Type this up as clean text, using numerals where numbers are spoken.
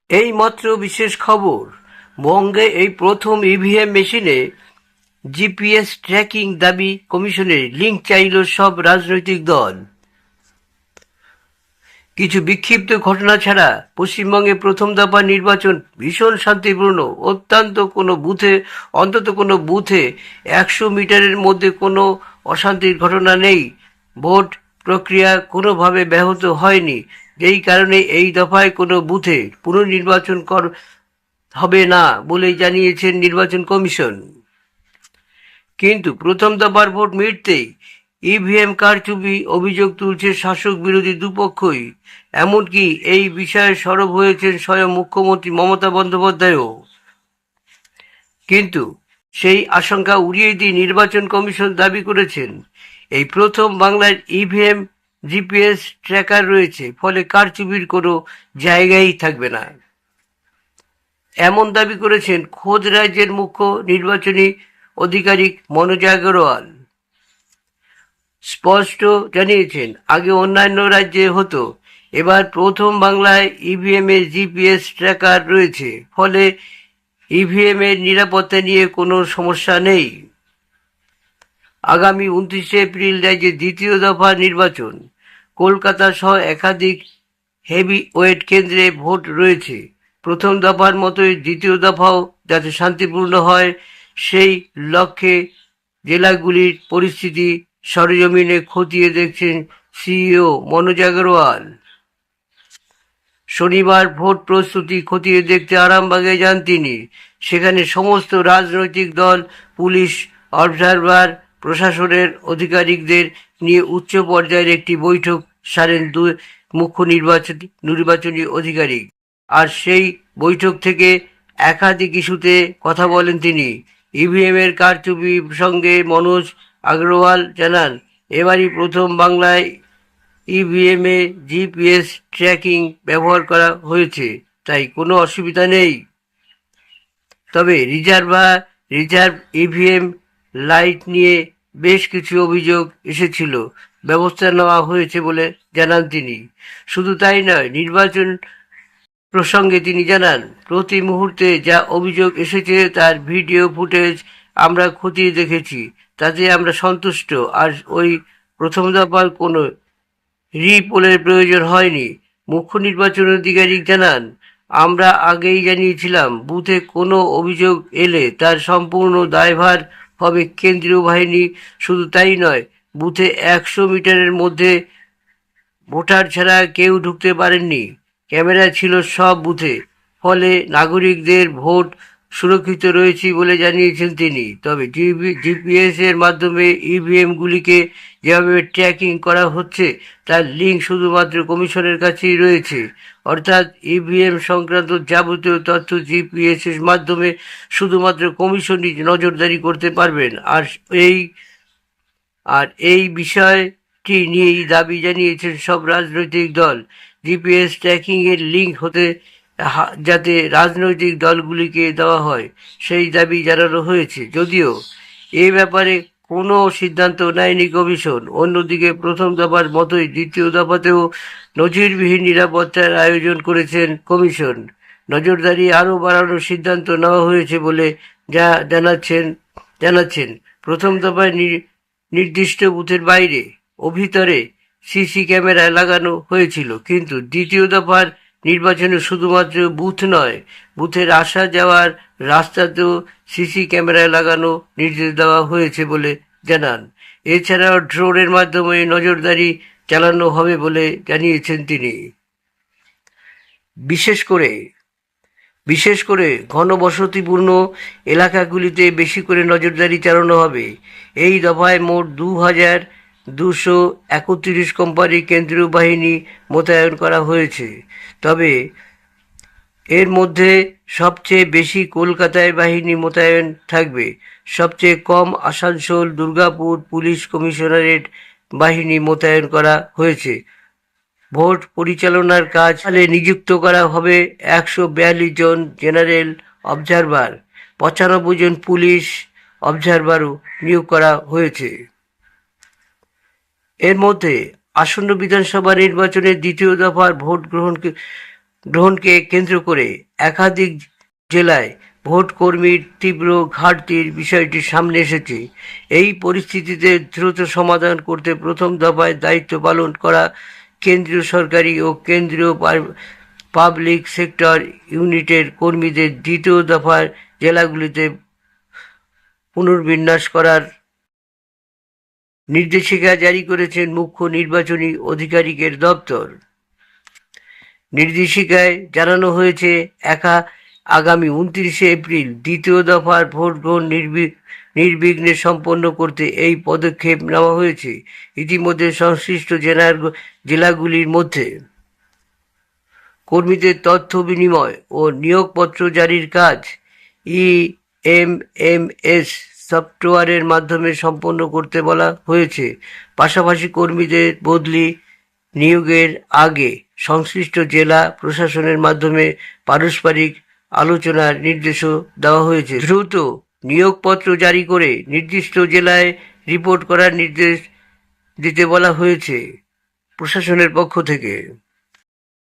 এইমাত্র বিশেষ খবর, বঙ্গে এই প্রথম ইভিএম মেশিনে জিপিএস ট্র্যাকিং দাবি কমিশনের লিঙ্ক চাইল সব রাজনৈতিক দল। কিছু বিক্ষিপ্ত ঘটনা ছাড়া পশ্চিমবঙ্গে প্রথম দফা নির্বাচন ভীষণ শান্তিপূর্ণ। অন্তত কোনো বুথে 100 মিটারের মধ্যে কোনো অশান্তির ঘটনা নেই। ভোট প্রক্রিয়া কোনোভাবে ব্যাহত হয়নি, যেই কারণে এই দফায় কোনো বুথে পুনর্নির্বাচন হবে না বলেই জানিয়েছেন নির্বাচন কমিশন। কিন্তু প্রথম দফার ভোট মিটতেই ইভিএম কারচুপি অভিযোগ তুলছে শাসক বিরোধী দুপক্ষই। এমনকি এই বিষয়ে সরব হয়েছেন স্বয়ং মুখ্যমন্ত্রী মমতা বন্দ্যোপাধ্যায়ও। কিন্তু সেই আশঙ্কা উড়িয়ে দিয়ে নির্বাচন কমিশন দাবি করেছেন, এই প্রথম বাংলার ইভিএম জিপিএস ট্র্যাকার রয়েছে, ফলে কারচুপির কোনো জায়গাই থাকবে না। এমন দাবি করেছেন খোদ রাজ্যের মুখ্য নির্বাচনী আধিকারিক মনোজ আগরওয়াল। স্পষ্ট জানিয়েছেন, আগে অন্যান্য রাজ্যে হতো, এবার প্রথম বাংলায় ইভিএম এর জিপিএস ট্র্যাকার রয়েছে, ফলে ইভিএম এর নিরাপত্তা নিয়ে কোনো সমস্যা নেই। আগামী 29 এপ্রিল রাজ্যে দ্বিতীয় দফা নির্বাচন। কলকাতা সহ একাধিক হেভি ওয়েট কেন্দ্রে ভোট রয়েছে। প্রথম দফার মতোই দ্বিতীয় দফাও যাতে শান্তিপূর্ণ হয়, সেই লক্ষ্যে জেলাগুলির পরিস্থিতি সরেজমিনে খতিয়ে দেখছেন সিইও মনোজ আগরওয়াল। শনিবার ভোট প্রস্তুতি খতিয়ে দেখতে আরামবাগে যান তিনি। সেখানে সমস্ত রাজনৈতিক দল, পুলিশ, অবজারভার, প্রশাসনের আধিকারিকদের নিয়ে উচ্চ পর্যায়ের একটি বৈঠক সারেন দুই মুখ্য নির্বাচনী আধিকারিক। আর সেই বৈঠক থেকে একাধিক ইস্যুতে কথা বলেন তিনি। ইভিএম এর কারচুপি প্রসঙ্গে মনোজ আগরওয়াল জানান, এবারই প্রথম বাংলায় ইভিএম এ জিপিএস ট্র্যাকিং ব্যবহার করা হয়েছে, তাই কোনো অসুবিধা নেই। তবে রিজার্ভ ইভিএম লাইট নিয়ে বেশ কিছু অভিযোগ এসেছিল, ব্যবস্থা নেওয়া হয়েছে বলে জানান তিনি। শুধু তাই নয়, নির্বাচন প্রসঙ্গে তিনি জানান, প্রতি মুহূর্তে যা অভিযোগ এসেছে তার ভিডিও ফুটেজ আমরা খতিয়ে দেখেছি, তাতে আমরা সন্তুষ্ট। আর ওই প্রথম দফার কোনো রিপোলের প্রয়োজন হয়নি। মুখ্য নির্বাচন আধিকারিক জানান, আমরা আগেই জানিয়েছিলাম, বুথে কোনো অভিযোগ এলে তার সম্পূর্ণ দায়ভার হবে কেন্দ্রীয় বাহিনী। শুধু তাই নয়, বুথে 100 মিটারের মধ্যে ভোটার ছাড়া কেউ ঢুকতে পারেননি। ক্যামেরা ছিল সব বুথে, ফলে নাগরিকদের ভোট সুরক্ষিত রয়েছে বলে জানিয়েছেন তিনি। তবে জিপিএস এর মাধ্যমে ইভিএমগুলিকে যেভাবে ট্র্যাকিং করা হচ্ছে তার লিঙ্ক শুধুমাত্র কমিশনের কাছেই রয়েছে। অর্থাৎ ইভিএম সংক্রান্ত যাবতীয় তথ্য জিপিএস এর মাধ্যমে শুধুমাত্র কমিশনই নজরদারি করতে পারবেন। আর এই বিষয়টি নিয়েই দাবি জানিয়েছেন সব রাজনৈতিক দল। জিপিএস ট্র্যাকিং এর লিঙ্ক হতে যাতে রাজনৈতিক দলগুলিকে দেওয়া হয়, সেই দাবি জানানো হয়েছে। যদিও এ ব্যাপারে কোনো সিদ্ধান্ত নেয়নি কমিশন। অন্যদিকে প্রথম দফার মতোই দ্বিতীয় দফাতেও নজিরবিহীন নিরাপত্তার আয়োজন করেছেন কমিশন। নজরদারি আরও বাড়ানোর সিদ্ধান্ত নেওয়া হয়েছে বলে জানাচ্ছেন। প্রথম দফায় নির্দিষ্ট বুথের বাইরে ও ভিতরে সিসি ক্যামেরা লাগানো হয়েছিল, কিন্তু দ্বিতীয় দফার নির্বাচনে শুধুমাত্র বুথ নয়, বুথের আসা যাওয়ার রাস্তাতেও সিসি ক্যামেরা লাগানো নির্দেশ দেওয়া হয়েছে বলে জানান। এছাড়াও ড্রোনের মাধ্যমে নজরদারি চালানো হবে বলে জানিয়েছেন তিনি। বিশেষ করে ঘনবসতিপূর্ণ এলাকাগুলিতে বেশি করে নজরদারি চালানো হবে। এই দফায় মোট 2,231 কোম্পানি কেন্দ্রীয় বাহিনী মোতায়েন করা হয়েছে। তবে এর মধ্যে সবচেয়ে বেশি কলকাতায় বাহিনী মোতায়েন থাকবে, সবচেয়ে কম আসানসোল, দুর্গাপুর পুলিশ কমিশনারেট বাহিনী মোতায়েন করা হয়েছে। ভোট পরিচালনার কাজে নিযুক্ত করা হবে 142 জন জেনারেল অবজারভার, 95 জন পুলিশ অবজারভারও নিয়োগ করা হয়েছে। এর মধ্যে আসন্ন বিধানসভা নির্বাচনের দ্বিতীয় দফার ভোট গ্রহণ গ্রহণকে কেন্দ্র করে একাধিক জেলায় ভোট কর্মীর তীব্র ঘাটতির বিষয়টি সামনে এসেছে। এই পরিস্থিতিতে দ্রুত সমাধান করতে প্রথম দফায় দায়িত্ব পালন করা কেন্দ্রীয় সরকারি ও কেন্দ্রীয় পাবলিক সেক্টর ইউনিটের কর্মীদের দ্বিতীয় দফার জেলাগুলিতে পুনর্বিন্যাস করার নির্দেশিকা জারি করেছেন মুখ্য নির্বাচনী আধিকারিকের দপ্তর। নির্দেশিকায় জানানো হয়েছে, আগামী 29শে এপ্রিল দ্বিতীয় দফার ভোট গ্রহণ নির্বিঘ্নে সম্পন্ন করতে এই পদক্ষেপ নেওয়া হয়েছে। ইতিমধ্যে সংশ্লিষ্ট জেলাগুলির মধ্যে কর্মীদের তথ্য বিনিময় ও নিয়োগপত্র জারির কাজ EMMS সফটওয়্যারের মাধ্যমে সম্পন্ন করতে বলা হয়েছে। পাশাপাশি কর্মীদের বদলি নিয়োগের আগে সংশ্লিষ্ট জেলা প্রশাসনের মাধ্যমে পারস্পরিক আলোচনার নির্দেশও দেওয়া হয়েছে। দ্রুত নিয়োগপত্র জারি করে নির্দিষ্ট জেলায় রিপোর্ট করার নির্দেশ দিতে বলা হয়েছে প্রশাসনের পক্ষ থেকে।